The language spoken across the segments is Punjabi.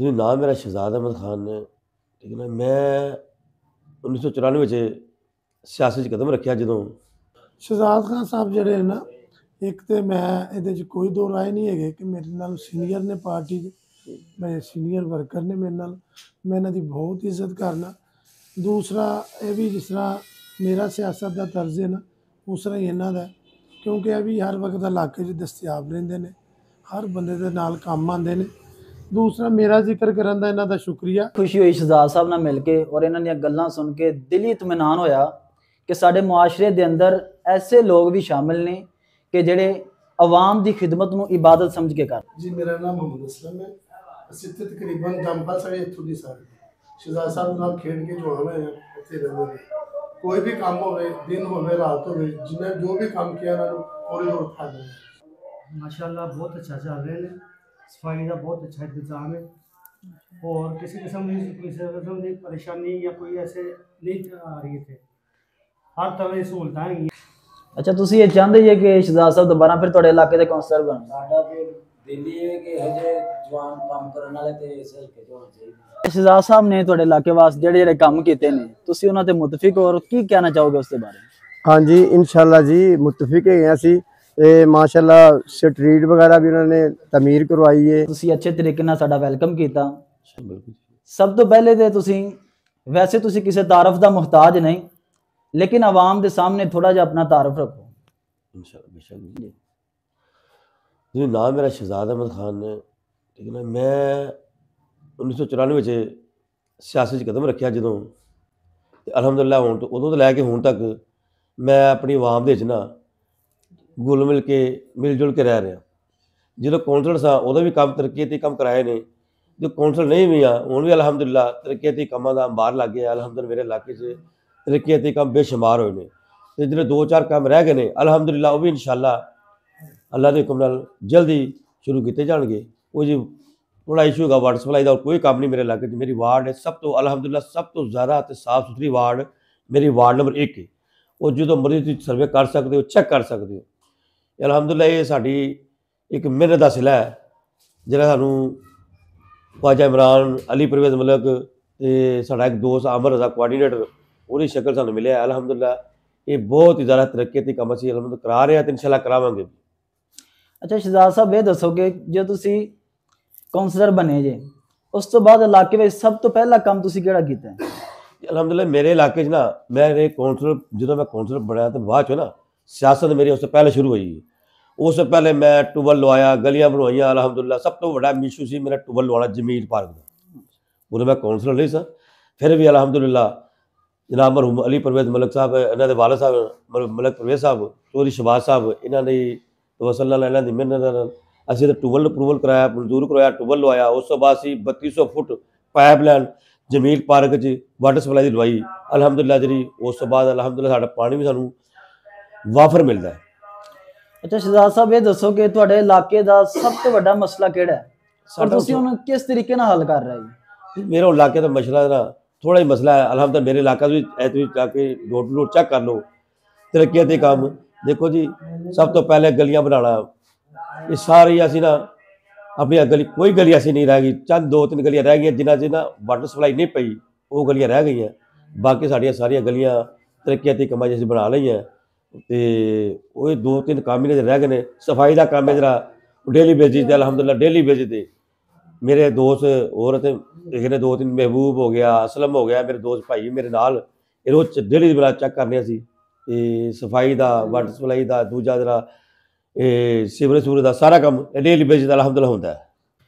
जी नाम मेरा शहजाद अहमद खान है। ठीक है ना। मैं 1994 सियासत 'ਚ कदम रखिया ਜਦੋਂ। ਸ਼ਹਜ਼ਾਦ ਖਾਨ ਸਾਹਿਬ ਜਿਹੜੇ ਨੇ ਨਾ, ਇੱਕ ਤੇ ਮੈਂ ਇਹਦੇ 'ਚ ਕੋਈ ਦੋ ਰਾਏ ਨਹੀਂ ਹੈਗੇ ਕਿ ਮੇਰੇ ਨਾਲ ਸੀਨੀਅਰ ਨੇ ਪਾਰਟੀ ਦੇ, ਮੇਰੇ ਸੀਨੀਅਰ ਵਰਕਰ ਨੇ ਮੇਰੇ ਨਾਲ, ਮੈਂ ਇਹਨਾਂ ਦੀ ਬਹੁਤ ਇੱਜ਼ਤ ਕਰਨਾ। ਦੂਸਰਾ ਇਹ ਵੀ ਜਿਸ ਤਰ੍ਹਾਂ ਮੇਰਾ ਸਿਆਸਤ ਦਾ ਤਰਜ਼ ਹੈ ਨਾ, ਉਸ ਤਰ੍ਹਾਂ ਹੀ ਇਹਨਾਂ ਦਾ, ਕਿਉਂਕਿ ਇਹ ਵੀ ਹਰ ਵਕਤ ਇਲਾਕੇ 'ਚ ਦਸਤਿਆਬ ਰਹਿੰਦੇ ਨੇ, ਹਰ ਬੰਦੇ ਦੇ ਨਾਲ ਕੰਮ ਆਉਂਦੇ ਨੇ। ਦੂਸਰਾ ਮੇਰਾ ਜ਼ਿਕਰ ਕਰਨ ਦਾ ਇਹਨਾਂ ਦਾ ਸ਼ੁਕਰੀਆ। खुशी हुई शहजाद साहब नाल मिल के और इन्हां ਦੀਆਂ ਗੱਲਾਂ सुन के दिल ही इत्मीनान होया कि साडे मुआशरे दे अंदर ऐसे लोग भी शामिल ने कि ਜਿਹੜੇ आवाम ਦੀ खिदमत ਨੂੰ इबादत समझ के कर। जी मेरा नाम मोहम्मद असलम है। ਅਸੀਂ ਤੇ ਤਕਰੀਬਨ ਜੰਪਲ ਸਾਰੇ ਇੱਥੋਂ ਦੀ ਸਾਰੇ ਸ਼ਹਜ਼ਾਦ ਸਾਹਿਬ ਨਾਲ ਖੇਡ ਕੇ ਜੋ ਆਏ हैं ਉੱਥੇ ਰਹਿੰਦੇ ਨੇ। ਕੋਈ ਵੀ ਕੰਮ ਹੋਵੇ, ਦਿਨ ਹੋਵੇ, ਰਾਤ ਹੋਵੇ, ਜਿन्हें जो भी काम किया ਇਹਨਾਂ ਨੂੰ ਪੂਰੀ ਲੋੜ ਖਾਦੇ। माशाल्लाह बहुत अच्छा चल रहे हैं, सफाई का बहुत अच्छा इंतजाम है और किसी किस्म की परेशानी या कोई ऐसे नहीं आ रही थे, हर तरह की सहूलतां हैं। अच्छा ਤੁਸੀਂ ਇਹ ਚਾਹੁੰਦੇ ਜੇ ਕਿ ਸ਼ਹਜ਼ਾਦ ਸਾਹਿਬ ਦੁਬਾਰਾ ਫਿਰ ਤੁਹਾਡੇ ਇਲਾਕੇ ਦੇ ਕੌਂਸਲਰ ਬਣਨ? ਸਾਡਾ ਫਿਰ ਦਿੱਲੀ ਹੈ ਕਿ ਹਜੇ ਜਵਾਨ ਕੰਮ ਕਰਨ ਵਾਲੇ ਤੇ ਇਸ ਹਲਕੇ ਤੋਂ ਹੋਣੇ ਚਾਹੀਦੇ। ਸ਼ਹਜ਼ਾਦ ਸਾਹਿਬ ਨੇ ਤੁਹਾਡੇ ਇਲਾਕੇ ਵਾਸਤੇ ਜਿਹੜੇ ਜਿਹੜੇ ਕੰਮ ਕੀਤੇ ਨੇ, ਤੁਸੀਂ ਉਹਨਾਂ ਤੇ ਮੁਤਫਿਕ ਹੋ, ਕੀ ਕਹਿਣਾ ਚਾਹੋਗੇ ਉਸ ਦੇ ਬਾਰੇ? हाँ जी इंशाल्लाह जी मुतफिक है असी। माशाल्लाह स्ट्रीट वगैरह भी उन्होंने तमीर करवाई है। ਤੁਸੀਂ ਅੱਛੇ ਤਰੀਕੇ ਨਾਲ ਸਾਡਾ ਵੈਲਕਮ ਕੀਤਾ। बिल्कुल ਸਭ ਤੋਂ ਪਹਿਲੇ ਤੇ ਤੁਸੀਂ ਵੈਸੇ ਤੁਸੀਂ ਕਿਸੇ ਤਾਰਫ ਦਾ ਮੁਹਤਾਜ ਨਹੀਂ, लेकिन आवाम के सामने थोड़ा जिहा अपना तारफ रखो। इंशाल्लाह बेशक जी नाम मेरा शहजाद अहमद खान है। ठीक है ना। मैं 1994 सियासत 'ਚ कदम रखिया ਜਦੋਂ ਤੇ ਅਲਹਮਦੁਲਿਲਾ ਹੁਣ ਤੋਂ ਉਦੋਂ ਤੋਂ ਲੈ ਕੇ ਹੁਣ ਤੱਕ ਮੈਂ ਆਪਣੀ ਆਵਾਮ ਦੇ ਵਿੱਚ ਨਾ ਗੁਲ ਮਿਲ ਕੇ ਮਿਲ ਜੁਲ ਕੇ ਰਹਿ ਰਿਹਾ। ਜਦੋਂ ਕੌਂਸਲਰ ਸਾਂ ਉਦੋਂ ਵੀ ਕੰਮ ਤਰੱਕੀਆਤੀ ਕੰਮ ਕਰਾਏ ਨੇ, ਜੋ ਕੌਂਸਲਰ ਨਹੀਂ ਵੀ ਆ ਹੁਣ ਵੀ ਅਲਹਮਦੁਲਿਲਾ ਤਰੱਕੀਆਤੀ ਕੰਮਾਂ ਦਾ ਅੰਬਾਰ ਲੱਗ ਗਿਆ। ਅਲਹਮਦੁਲਿਲਾ ਮੇਰੇ ਇਲਾਕੇ 'ਚ ਤਰੱਕੀਆਤੀ ਕੰਮ ਬੇਸ਼ੁਮਾਰ ਹੋਏ ਨੇ ਤੇ ਜਿਹੜੇ 2-4 ਕੰਮ ਰਹਿ ਗਏ ਨੇ ਅਲਹਮਦੁਲਿਲਾ ਉਹ ਵੀ ਇਨਸ਼ਾਅੱਲਾ ਅੱਲਾ ਦੇ ਹੁਕਮ ਨਾਲ ਜਲਦੀ ਸ਼ੁਰੂ ਕੀਤੇ ਜਾਣਗੇ। ਉਹ ਜੀ ਥੋੜਾ ਇਸ਼ੂ ਹੈਗਾ ਵਾਟਰ ਸਪਲਾਈ ਦਾ, ਕੋਈ ਕੰਮ ਨਹੀਂ ਮੇਰੇ ਇਲਾਕੇ 'ਚ। ਮੇਰੀ ਵਾਰਡ ਹੈ ਸਭ ਤੋਂ ਅਲਹਮਦੁਲਿਲਾ ਸਭ ਤੋਂ ਜ਼ਿਆਦਾ ਅਤੇ ਸਾਫ਼ ਸੁਥਰੀ ਵਾਰਡ ਮੇਰੀ ਵਾਰਡ ਨੰਬਰ 1 ਹੈ। ਉਹ ਜਦੋਂ ਮਰਜ਼ੀ ਤੁਸੀਂ ਸਰਵੇ ਕਰ ਸਕਦੇ ਹੋ, ਚੈੱਕ ਕਰ ਸਕਦੇ ਹੋ। ਅਲਹਮਦੁਲਿਲਾ ਇਹ ਸਾਡੀ ਇੱਕ ਮਿਹਨਤ ਦਾ ਸਿਲਾ ਹੈ ਜਿਹੜਾ ਸਾਨੂੰ ख्वाजा इमरान अली परवेज़ मलिक ਤੇ ਸਾਡਾ ਇੱਕ ਦੋਸਤ ਅਮਰ ਰਜ਼ਾ ਕੋਆਰਡੀਨੇਟਰ ਉਹਦੀ ਸ਼ਕਲ ਸਾਨੂੰ ਮਿਲਿਆ। ਅਲਹਮਦੁਲਿਲਾ ਇਹ ਬਹੁਤ ਹੀ ਜ਼ਿਆਦਾ ਤਰੱਕੀਆਤੀ ਕੰਮ ਅਸੀਂ ਅਲਹਮਦੁਲਿਲਾ ਕਰਾ ਰਹੇ ਹਾਂ ਤੇ ਇਨਸ਼ਾਅੱਲਾ ਕਰਾਵਾਂਗੇ। ਅੱਛਾ ਸ਼ਹਜ਼ਾਦ ਸਾਹਿਬ ਇਹ ਦੱਸੋ ਕਿ ਜੇ ਤੁਸੀਂ ਕੌਂਸਲਰ ਬਣੇ ਜੇ, ਉਸ ਤੋਂ ਬਾਅਦ ਇਲਾਕੇ ਵਿੱਚ ਸਭ ਤੋਂ ਪਹਿਲਾ ਕੰਮ ਤੁਸੀਂ ਕਿਹੜਾ ਕੀਤਾ ਹੈ? ਅਲਹਮਦੁਲਿਲਾ ਮੇਰੇ ਇਲਾਕੇ 'ਚ ਨਾ ਮੇਰੇ ਕੌਂਸਲਰ ਜਦੋਂ ਮੈਂ ਕੌਂਸਲਰ ਬਣਿਆ ਤਾਂ ਬਾਅਦ 'ਚੋਂ ਨਾ ਸਿਆਸਤ ਮੇਰੀ ਉਸ ਤੋਂ ਪਹਿਲੇ ਸ਼ੁਰੂ ਹੋਈ। ਉਸ ਤੋਂ ਪਹਿਲੇ ਮੈਂ ਟੂਬਲ ਲਵਾਇਆ, ਗਲੀਆਂ ਬਣਵਾਈਆਂ। ਅਲਹਮਦੁਲਿਲਾ ਸਭ ਤੋਂ ਵੱਡਾ ਇਸ਼ੂ ਸੀ ਮੇਰਾ ਟੂਬਲ ਲਵਾਉਣਾ ਜਮੀਲ ਪਾਰਕ ਦਾ। ਉਦੋਂ ਮੈਂ ਕੌਂਸਲਰ ਨਹੀਂ ਸਾਂ, ਫਿਰ ਵੀ ਅਲਹਮਦੁਲਿਲਾ ਜਨਾਬ ਮਰਹੂਮ ਅਲੀ परवेज़ ਮਲਿਕ ਸਾਹਿਬ, ਇਹਨਾਂ ਦੇ ਵਾਲਦ ਸਾਹਿਬ ਮਲਿਕ परवेज़ ਸਾਹਿਬ, ਚੌਧਰੀ ਸ਼ਹਬਾਜ਼ ਸਾਹਿਬ, ਇਹਨਾਂ ਦੀ ਤਵੱਸਲ ਨਾਲ ਇਹਨਾਂ ਦੀ ਮਿਹਨਤ ਨਾਲ ਅਸੀਂ ਤਾਂ ਟੂਬਲ ਅਪਰੂਵਲ ਕਰਾਇਆ, ਮਨਜ਼ੂਰ ਕਰਵਾਇਆ, ਟੂਬਲ ਲਵਾਇਆ। ਉਸ ਤੋਂ ਬਾਅਦ ਅਸੀਂ 3200 foot pipe line Jamil park 'ਚ ਵਾਟਰ ਸਪਲਾਈ ਦੀ ਲਵਾਈ ਅਲਹਮਦੁਲਿਲਾ ਜਿਹੜੀ। ਉਸ ਤੋਂ ਬਾਅਦ ਅਲਹਮਦੁਲਿਲਾ ਸਾਡਾ ਪਾਣੀ ਵੀ ਸਾਨੂੰ ਵਾਫਰ ਮਿਲਦਾ ਹੈ। ਅੱਛਾ ਸ਼ਹਜ਼ਾਦ ਸਾਹਿਬ ਇਹ ਦੱਸੋ ਕਿ ਤੁਹਾਡੇ ਇਲਾਕੇ ਦਾ ਸਭ ਤੋਂ ਵੱਡਾ ਮਸਲਾ ਕਿਹੜਾ ਹੈ ਔਰ ਤੁਸੀਂ ਉਹਨੂੰ ਕਿਸ ਤਰੀਕੇ ਨਾਲ ਹੱਲ ਕਰ ਰਹੇ ਹੋ? मेरे इलाके का मसला ना थोड़ा ही मसला है। अलहमदुलिल्लाह मेरे इलाका भी ऐसे जाके डोर टू डोर चेक कर लो तरक्याती काम। देखो जी सब तो पहले गलियां बनाना, ये सारी असी ना अपनी गली कोई गली ऐसी नहीं रह गई, चंद 2-3 गलियां रह गई जिन्हें च ना वाटर सप्लाई नहीं पई, वो गलियां रह गई हैं। बाकी साड़ियाँ सारिया गलियां तरक्याती कामां असीं बना लईआं ते वो 2-3 काम इन्हें रह गए ने। सफाई का काम है जरा डेली बेसिस ते अलहमदुलिल्लाह डेली बेसिस ते मेरे दोस्त और एक ने 2-3 महबूब हो गया, असलम हो गया, मेरे दोस्त भाई मेरे नाल रोज डेली बड़ा चेक करने असी सफाई का, वाटर सप्लाई का, दूजा जरा सीवरेज सूवरेज का सारा काम डेली बेसिस अलहमदुलिल्लाह होता है।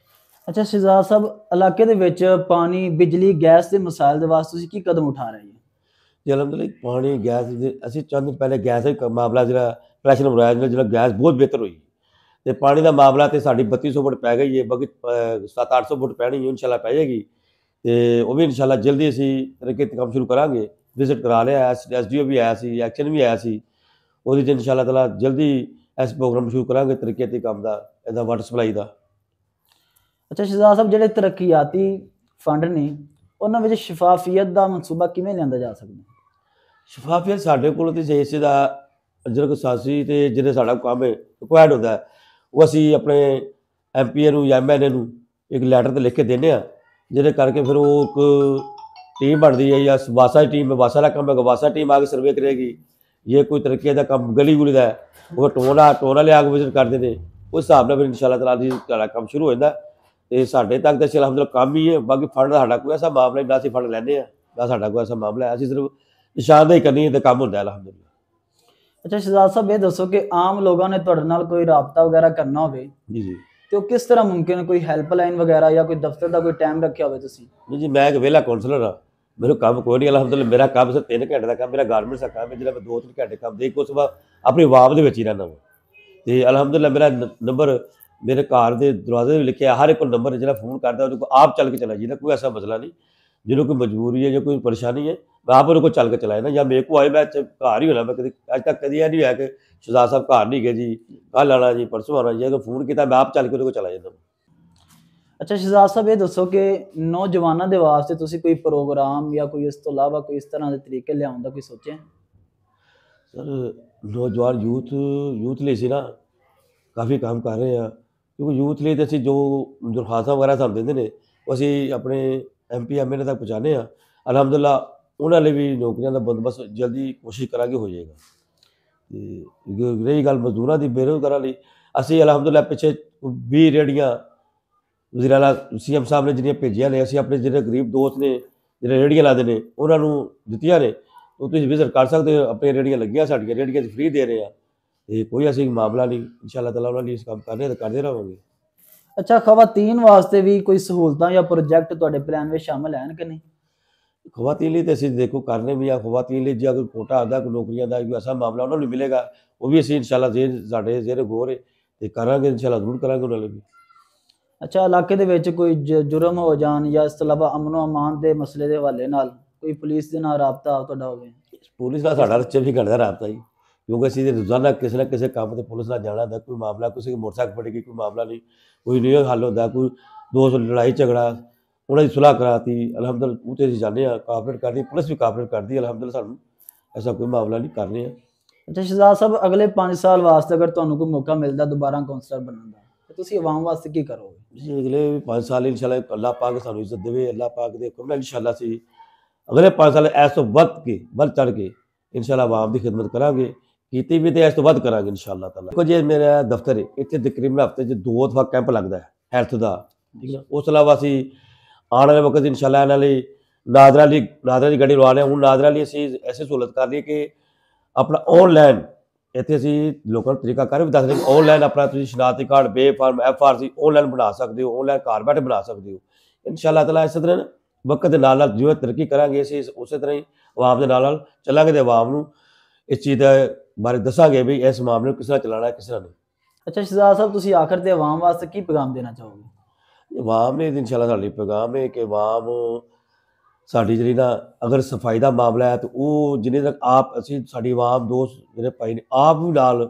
ਅੱਛਾ ਸ਼ਹਜ਼ਾਦ ਸਾਹਿਬ ਇਲਾਕੇ ਦੇ ਵਿੱਚ ਪਾਣੀ, ਬਿਜਲੀ, ਗੈਸ ਦੇ ਮਸਾਇਲ ਦੇ ਵਾਸਤੇ ਤੁਸੀਂ ਕੀ ਕਦਮ ਉਠਾ ਰਹੇ ਹੋ? जी अलहमदुलिल्लाह पानी गैस असी चंद दिन पहले गैस का मामला जरा प्रैशर बनवाया, जो गैस बहुत बेहतर हुई तो पानी का मामला तो साड़ी 3200 फुट पै गई है, बाकी 700-800 फुट पैनी है इंशाल्लाह पै जाएगी। तो वह भी इंशाल्लाह जल्दी असी तरक्याती काम शुरू करांगे। विजिट करा लिया, SDO भी आया सी, एक्शन भी आया सी, वो इंशाल्लाह ताला जल्दी इस प्रोग्राम शुरू करांगे तरक्याती काम का, इहदा वाटर सप्लाई का। ਅੱਛਾ ਸ਼ਹਜ਼ਾਦ ਸਾਹਿਬ ਜਿਹੜੇ ਤਰੱਕੀਆਤੀ ਫੰਡ ਨੇ ਉਹਨਾਂ ਵਿੱਚ ਸ਼ਫਾਫੀਅਤ ਦਾ ਮਨਸੂਬਾ ਕਿਵੇਂ ਲਿਆਂਦਾ ਜਾ ਸਕਦਾ? ਸ਼ਫਾਫੀਅਤ ਸਾਡੇ ਕੋਲ ਤੇ ਇਸੇ ਦਾ ਅਜਰਕ ਸਾਸੀ ਤੇ ਜਿਹੜੇ ਸਾਡਾ ਕੰਮ ਹੈ ਰਿਕੁਆਇਰਡ ਹੁੰਦਾ ਉਹ ਅਸੀਂ ਆਪਣੇ MPA ਨੂੰ ਜਾਂ MLA ਨੂੰ ਇੱਕ ਲੈਟਰ ਤੇ ਲਿਖ ਕੇ ਦਿੰਦੇ ਹਾਂ ਜਿਹਦੇ ਕਰਕੇ ਫਿਰ ਉਹ ਇੱਕ ਟੀਮ ਬਣਦੀ ਹੈ, ਜਾਂ ਵਾਸਾ ਦੀ ਟੀਮ, ਵਾਸਾ ਦਾ ਕੰਮ ਹੈ, ਵਾਸਾ ਟੀਮ ਆ ਕੇ ਸਰਵੇ ਕਰੇਗੀ। ਜੇ ਕੋਈ ਤਰੱਕੀ ਦਾ ਕੰਮ ਗਲੀ ਗੁਲੀ ਦਾ ਹੈ, ਉਹ ਟੋਨਾ ਲਿਆ ਕੇ ਵਿਜ਼ਿਟ ਕਰਦੇ ਨੇ, ਉਸ ਹਿਸਾਬ ਨਾਲ ਫਿਰ ਇਨਸ਼ਾਅੱਲਾ ਤਾਲਾ ਦੀ ਤੁਹਾਡਾ ਕੰਮ ਸ਼ੁਰੂ ਹੋ ਜਾਂਦਾ। ਤੇ ਸਾਡੇ ਤੱਕ ਤਾਂ ਅਲਹਮਦੁਲਿਲਾ ਕੰਮ ਹੀ ਹੈ, ਬਾਕੀ ਫੰਡ ਦਾ ਸਾਡਾ ਕੋਈ ਐਸਾ ਮਾਮਲਾ ਨਹੀਂ, ਨਾ ਅਸੀਂ ਫੰਡ ਲੈਂਦੇ ਹਾਂ, ਨਾ ਸਾਡਾ ਕੋਈ ਐਸਾ ਮਾਮਲਾ ਹੈ। ਅਸੀਂ ਸਿਰਫ ਨਿਸ਼ਾਨਦੇਹੀ ਕਰਨੀ ਹੈ ਤੇ ਕੰਮ ਹੁੰਦਾ ਅਲਹਮਦੁਲਿਲਾ। ਅੱਛਾ ਸ਼ਹਜ਼ਾਦ ਸਾਹਿਬ, ਇਹ ਦੱਸੋ ਕਿ ਆਮ ਲੋਕਾਂ ਨੇ ਤੁਹਾਡੇ ਨਾਲ ਕੋਈ ਰਾਬਤਾ ਵਗੈਰਾ ਕਰਨਾ ਹੋਵੇ ਜੀ ਜੀ ਤੇ ਉਹ ਕਿਸ ਤਰ੍ਹਾਂ ਮੁਮਕਿਨ ਹੈ? ਕੋਈ ਹੈਲਪਲਾਈਨ ਵਗੈਰਾ ਜਾਂ ਕੋਈ ਦਫ਼ਤਰ ਦਾ ਕੋਈ ਟਾਈਮ ਰੱਖਿਆ ਹੋਵੇ ਤੁਸੀਂ? ਨਹੀਂ ਜੀ, ਮੈਂ ਇੱਕ ਵਿਹਲਾ ਕਾਉਂਸਲਰ ਹਾਂ, ਮੈਨੂੰ ਕੰਮ ਕੋਈ ਨਹੀਂ ਅਲਹਮਦੁਲਿਲਾ। ਮੇਰਾ ਕੰਮ ਸਿਰਫ 3 ਘੰਟੇ ਦਾ ਕੰਮ, ਮੇਰਾ ਗਾਰਮੈਂਟਸ ਦਾ ਕੰਮ ਹੈ, ਜਿਹੜਾ ਮੈਂ 2-3 ਘੰਟੇ ਕੰਮ ਦੇ ਕੇ ਉਸ ਤੋਂ ਬਾਅਦ ਆਪਣੀ ਆਵਾਮ ਦੇ ਵਿੱਚ ਹੀ ਰਹਿੰਦਾ ਹਾਂ। ਤੇ ਅਲਹਮਦੁਲਿਲਾ ਮੇਰਾ ਨੰਬਰ ਮੇਰੇ ਘਰ ਦੇ ਦਰਵਾਜ਼ੇ 'ਤੇ ਵੀ ਲਿਖਿਆ, ਹਰ ਇੱਕ ਕੋਲ ਨੰਬਰ, ਜਿਹੜਾ ਫੋਨ ਕਰਦਾ ਉਹਦੇ ਕੋਲ ਆਪ ਚੱਲ ਕੇ ਚਲਾ ਜਾਈਦਾ, ਕੋਈ ਐਸਾ ਮਸਲਾ ਨਹੀਂ। ਜਿਹਨੂੰ ਕੋਈ ਮਜਬੂਰੀ ਹੈ ਜਾਂ ਕੋਈ ਪਰੇਸ਼ਾਨੀ ਹੈ, ਮੈਂ ਆਪ ਉਹਦੇ ਕੋਲ ਚੱਲ ਕੇ ਚਲਾ ਜਾਂਦਾ, ਜਾਂ ਮੇਰੇ ਕੋਲ ਆਏ ਮੈਂ ਘਰ ਹੀ ਹੋਣਾ। ਮੈਂ ਕਦੀ ਅੱਜ ਤੱਕ ਕਦੀ ਇਹ ਨਹੀਂ ਹੋਇਆ ਕਿ ਸ਼ਹਜ਼ਾਦ ਸਾਹਿਬ ਘਰ ਨਹੀਂ ਗਏ ਜੀ, ਕੱਲ੍ਹ ਆਉਣਾ ਜੀ, ਪਰਸੋਂ ਆਉਣਾ ਜੀ। ਅਗਰ ਫੋਨ ਕੀਤਾ ਮੈਂ ਆਪ ਚੱਲ ਕੇ ਉਹਦੇ ਕੋਲ ਚਲਾ ਜਾਂਦਾ। ਅੱਛਾ ਸ਼ਹਜ਼ਾਦ ਸਾਹਿਬ, ਇਹ ਦੱਸੋ ਕਿ ਨੌਜਵਾਨਾਂ ਦੇ ਵਾਸਤੇ ਤੁਸੀਂ ਕੋਈ ਪ੍ਰੋਗਰਾਮ ਜਾਂ ਕੋਈ ਇਸ ਤੋਂ ਇਲਾਵਾ ਕੋਈ ਇਸ ਤਰ੍ਹਾਂ ਦੇ ਤਰੀਕੇ ਲਿਆਉਣ ਦਾ ਕੋਈ ਸੋਚਿਆ? ਸਰ ਨੌਜਵਾਨ ਯੂਥ ਲਈ ਸੀ ਨਾ ਕਾਫੀ ਕੰਮ ਕਰ ਰਹੇ ਆ, ਕਿਉਂਕਿ ਯੂਥ ਲਈ ਤਾਂ ਅਸੀਂ ਜੋ ਦਰਖਾਸਤਾਂ ਵਗੈਰਾ ਸਾਨੂੰ ਦਿੰਦੇ ਨੇ ਉਹ ਅਸੀਂ ਆਪਣੇ MP MLA ਤੱਕ ਪਹੁੰਚਾਉਂਦੇ ਹਾਂ। ਅਲਹਮਦੁਲਿਲਾ ਉਹਨਾਂ ਲਈ ਵੀ ਨੌਕਰੀਆਂ ਦਾ ਬੰਦੋਬਸਤ ਜਲਦੀ ਕੋਸ਼ਿਸ਼ ਕਰਾਂਗੇ ਹੋ ਜਾਏਗਾ। ਤੇ ਰਹੀ ਗੱਲ ਮਜ਼ਦੂਰਾਂ ਦੀ, ਬੇਰੁਜ਼ਗਾਰਾਂ ਲਈ, ਅਸੀਂ ਅਲਹਮਦੁਲਿਲਾ ਪਿੱਛੇ 20 ਰੇਹੜੀਆਂ ਵਜ਼ੀਰ ਆਲਾ CM ਸਾਹਿਬ ਨੇ ਜਿਹੜੀਆਂ ਭੇਜੀਆਂ ਨੇ, ਅਸੀਂ ਆਪਣੇ ਜਿਹੜੇ ਗਰੀਬ ਦੋਸਤ ਨੇ ਜਿਹੜੇ ਰੇਹੜੀਆਂ ਲਾਉਂਦੇ ਨੇ ਉਹਨਾਂ ਨੂੰ ਦਿੱਤੀਆਂ ਨੇ। ਉਹ ਤੁਸੀਂ ਵਿਜ਼ਿਟ ਕਰ ਸਕਦੇ ਹੋ, ਆਪਣੀਆਂ ਰੇਹੜੀਆਂ ਲੱਗੀਆਂ, ਸਾਡੀਆਂ ਰੇਹੜੀਆਂ 'ਚ ਫ੍ਰੀ ਦੇ ਰਹੇ ਆ। ਤੇ ਕੋਈ ਅਸੀਂ ਮਾਮਲਾ ਨਹੀਂ, ਇਨਸ਼ਾਅੱਲਾ ਤਾਲਾ ਉਹਨਾਂ ਲਈ ਇਸ ਕੰਮ ਕਰਨੇ ਤਾਂ ਕਰਦੇ ਰਹਾਂਗੇ। ਅੱਛਾ, ਖਵਾਤੀਨ ਵਾਸਤੇ ਵੀ ਕੋਈ ਸਹੂਲਤਾਂ ਜਾਂ ਪ੍ਰੋਜੈਕਟ ਤੁਹਾਡੇ ਪਲਾਨ ਵਿੱਚ ਸ਼ਾਮਲ ਹਨ ਕਿ ਨਹੀਂ? ਖਵਾਤੀਨ ਲਈ ਤਾਂ ਅਸੀਂ ਦੇਖੋ ਕਰਨੇ ਵੀ ਆ। ਖਵਾਤੀਨ ਲਈ ਜੇ ਅਗਰ ਕੋਟਾ ਆਉਂਦਾ ਕੋਈ ਨੌਕਰੀਆਂ ਦਾ, ਕੋਈ ਐਸਾ ਮਾਮਲਾ ਉਹਨਾਂ ਨੂੰ ਮਿਲੇਗਾ, ਉਹ ਵੀ ਅਸੀਂ ਇਨਸ਼ਾਅੱਲਾ ਸਾਡੇ ਜ਼ੇਰ ਗੌਰ ਹੈ ਤੇ ਕਰਾਂਗੇ, ਇਨਸ਼ਾਅੱਲਾ ਜ਼ਰੂਰ ਕਰਾਂਗੇ ਉਹਨਾਂ ਲਈ ਵੀ। ਅੱਛਾ, ਇਲਾਕੇ ਦੇ ਵਿੱਚ ਕੋਈ ਜੁਰਮ ਹੋ ਜਾਣ ਜਾਂ ਇਸ ਤੋਂ ਇਲਾਵਾ ਅਮਨੋ ਅਮਾਨ ਦੇ ਮਸਲੇ ਦੇ ਹਵਾਲੇ ਨਾਲ ਕੋਈ ਪੁਲਿਸ ਦੇ ਨਾਲ ਰਾਬਤਾ ਤੁਹਾਡਾ ਹੋਵੇ? ਪੁਲਿਸ ਨਾਲ ਸਾਡਾ 24 ਘੰਟੇ ਦਾ ਰਾਬਤਾ ਜੀ, ਕਿਉਂਕਿ ਅਸੀਂ ਰੋਜ਼ਾਨਾ ਕਿਸੇ ਨਾ ਕਿਸੇ ਕੰਮ 'ਤੇ ਪੁਲਿਸ ਨਾਲ ਜਾਣਾ ਹੁੰਦਾ। ਕੋਈ ਮਾਮਲਾ, ਕਿਸੇ ਮੋਟਰਸਾਈਕਲ ਫੜ ਗਈ, ਕੋਈ ਮਾਮਲਾ ਨਹੀਂ, ਕੋਈ ਨਹੀਂ ਹੱਲ ਹੁੰਦਾ, ਕੋਈ ਦੋਸਤ ਲੜਾਈ ਝਗੜਾ, ਉਹਨਾਂ ਦੀ ਸੁਲਾਹ ਕਰਾਤੀ, ਅਲਹਮਦੁਲਿਲਾ ਉਹ 'ਤੇ ਅਸੀਂ ਜਾਂਦੇ ਹਾਂ, ਕਾਪਰੇਟ ਕਰਦੀ, ਪੁਲਿਸ ਵੀ ਕਾਪਰੇਟ ਕਰਦੀ, ਅਲਹਮਦੁਲਿਲਾ ਸਾਨੂੰ ਐਸਾ ਕੋਈ ਮਾਮਲਾ ਨਹੀਂ ਕਰਨੇ ਆ। ਅੱਛਾ ਸ਼ਹਜ਼ਾਦ ਸਾਹਿਬ, ਅਗਲੇ 5 ਸਾਲ ਵਾਸਤੇ ਅਗਰ ਤੁਹਾਨੂੰ ਕੋਈ ਮੌਕਾ ਮਿਲਦਾ ਦੁਬਾਰਾ ਕਾਉਂਸਲਰ ਬਣਨ ਦਾ, ਤਾਂ ਤੁਸੀਂ ਆਵਾਮ ਵਾਸਤੇ ਕੀ ਕਰੋਗੇ? ਜੀ ਅਗਲੇ 5 ਸਾਲ ਇਨਸ਼ਾਅੱਲਾ ਅੱਲਾਹ ਪਾਕ ਸਾਨੂੰ ਇੱਜ਼ਤ ਦੇਵੇ, ਅੱਲਾਹ ਪਾਕ ਦੇ ਹੁਕਮ ਨਾਲ ਇਨਸ਼ਾਅੱਲਾ ਅਸੀਂ ਅਗਲੇ 5 ਸਾਲ ਇਸ ਤੋਂ ਵੱਧ ਚੜ੍ਹ ਕੇ ਇਨਸ਼ਾਅੱਲਾ ਆਵਾਮ ਦੀ ਖਿਦਮਤ ਕਰਾਂਗੇ, ਕੀਤੀ ਵੀ ਤੇ ਇਸ ਤੋਂ ਵੱਧ ਕਰਾਂਗੇ ਇਨਸ਼ਾਅੱਲਾ ਤਾਲਾ। ਦੇਖੋ ਜੀ ਮੇਰਾ ਦਫ਼ਤਰ ਹੈ, ਇੱਥੇ ਤਕਰੀਬਨ ਹਫ਼ਤੇ 'ਚ 2 ਦਫਾ ਕੈਂਪ ਲੱਗਦਾ ਹੈ ਹੈਲਥ ਦਾ, ਠੀਕ ਹੈ। ਉਸ ਤੋਂ ਇਲਾਵਾ ਅਸੀਂ ਆਉਣ ਵਾਲੇ ਵਕਤ ਇਨਸ਼ਾਅੱਲਾ ਇਹਨਾਂ ਲਈ ਨਾਦਰਾ ਦੀ ਗੱਡੀ ਲਵਾ ਰਹੇ ਹਾਂ। ਹੁਣ ਨਾਦਰਾ ਲਈ ਅਸੀਂ ਐਸੀ ਸਹੂਲਤ ਕਰ ਲਈ ਕਿ ਆਪਣਾ ਔਨਲਾਈਨ ਇੱਥੇ ਅਸੀਂ ਲੋਕਾਂ ਨੂੰ ਤਰੀਕਾ ਕਰ ਵੀ ਦੱਸ ਰਹੇ, ਔਨਲਾਈਨ ਆਪਣਾ ਤੁਸੀਂ ਸ਼ਨਾਖਤੀ ਕਾਰਡ, ਬੇ ਫਾਰਮ, FRC ਔਨਲਾਈਨ ਬਣਾ ਸਕਦੇ ਹੋ, ਔਨਲਾਈਨ ਘਰ ਬੈਠੇ ਬਣਾ ਸਕਦੇ ਹੋ ਇਨਸ਼ਾਅੱਲਾ ਤਾਲਾ। ਇਸੇ ਤਰ੍ਹਾਂ ਵਕਤ ਦੇ ਨਾਲ ਜਿਵੇਂ ਤਰੱਕੀ ਕਰਾਂਗੇ ਅਸੀਂ ਉਸੇ ਤਰ੍ਹਾਂ ਹੀ ਆਵਾਮ ਦੇ ਨਾਲ ਚੱਲਾਂਗੇ ਤੇ ਆਵਾਮ ਨੂੰ ਇਸ ਚੀਜ਼ ਦੇ ਬਾਰੇ ਦੱਸਾਂਗੇ ਵੀ ਇਸ ਮਾਮਲੇ ਨੂੰ ਕਿਸ ਤਰ੍ਹਾਂ ਚਲਾਉਣਾ ਹੈ, ਕਿਸ ਤਰ੍ਹਾਂ ਨਹੀਂ। ਅੱਛਾ ਸ਼ਹਜ਼ਾਦ ਸਾਹਿਬ, ਤੁਸੀਂ ਆਖਰ ਤੇ ਆਵਾਮ ਵਾਸਤੇ ਕੀ ਪੈਗਾਮ ਦੇਣਾ ਚਾਹੋਗੇ? ਆਵਾਮ ਨੇ ਇਨਸ਼ਾਅੱਲਾ ਸਾਡੇ ਲਈ ਪੈਗਾਮ ਹੈ ਕਿ ਆਵਾਮ ਸਾਡੀ ਜਿਹੜੀ ਨਾ ਅਗਰ ਸਫਾਈ ਦਾ ਮਾਮਲਾ ਹੈ ਤਾਂ ਉਹ ਜਿੰਨੇ ਤੱਕ ਆਪ ਅਸੀਂ ਸਾਡੀ ਆਵਾਮ ਦੋਸਤ ਜਿਹੜੇ ਭਾਈ ਨੇ ਆਪ ਵੀ ਨਾਲ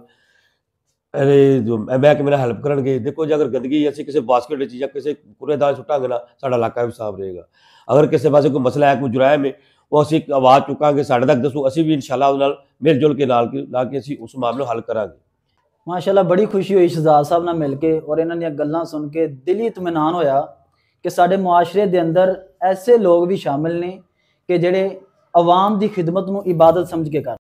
ਇਹਦੇ ਜੋ ਮੈਂ ਕਿ ਮੇਰਾ ਹੈਲਪ ਕਰਨਗੇ। ਦੇਖੋ ਜੇ ਅਗਰ ਗੰਦਗੀ ਅਸੀਂ ਕਿਸੇ ਬਾਸਕਟ ਵਿੱਚ ਜਾਂ ਕਿਸੇ ਕੂੜੇਦਾਨ ਸੁੱਟਾਂਗੇ ਨਾ, ਸਾਡਾ ਇਲਾਕਾ ਵੀ ਸਾਫ਼ ਰਹੇਗਾ। ਅਗਰ ਕਿਸੇ ਪਾਸੇ ਕੋਈ ਮਸਲਾ ਹੈ, ਕੋਈ ਜੁਰਾਇਮ ਹੈ, ਉਹ ਅਸੀਂ ਆਵਾਜ਼ ਚੁੱਕਾਂਗੇ, ਸਾਡੇ ਤੱਕ ਦੱਸੋ, ਅਸੀਂ ਵੀ ਇਨਸ਼ਾਅੱਲਾ ਉਹਦੇ ਨਾਲ ਮਿਲ ਜੁਲ ਕੇ ਨਾਲ ਲਾ ਕੇ ਅਸੀਂ ਉਸ ਮਾਮਲੇ ਨੂੰ ਹੱਲ ਕਰਾਂਗੇ। ਮਾਸ਼ਾਅੱਲਾ, ਬੜੀ ਖੁਸ਼ੀ ਹੋਈ ਸ਼ਹਜ਼ਾਦ ਸਾਹਿਬ ਨਾਲ ਮਿਲ ਕੇ, ਔਰ ਇਹਨਾਂ ਦੀਆਂ ਗੱਲਾਂ ਸੁਣ ਕੇ ਦਿਲੀ ਇਤਮਾਨਾਨ ਹੋਇਆ ਕਿ ਸਾਡੇ ਮੁਆਸ਼ਰੇ ਦੇ ਅੰਦਰ ਐਸੇ ਲੋਕ ਵੀ ਸ਼ਾਮਿਲ ਨੇ ਕਿ ਜਿਹੜੇ ਆਵਾਮ ਦੀ ਖਿਦਮਤ ਨੂੰ ਇਬਾਦਤ ਸਮਝ ਕੇ ਕਰ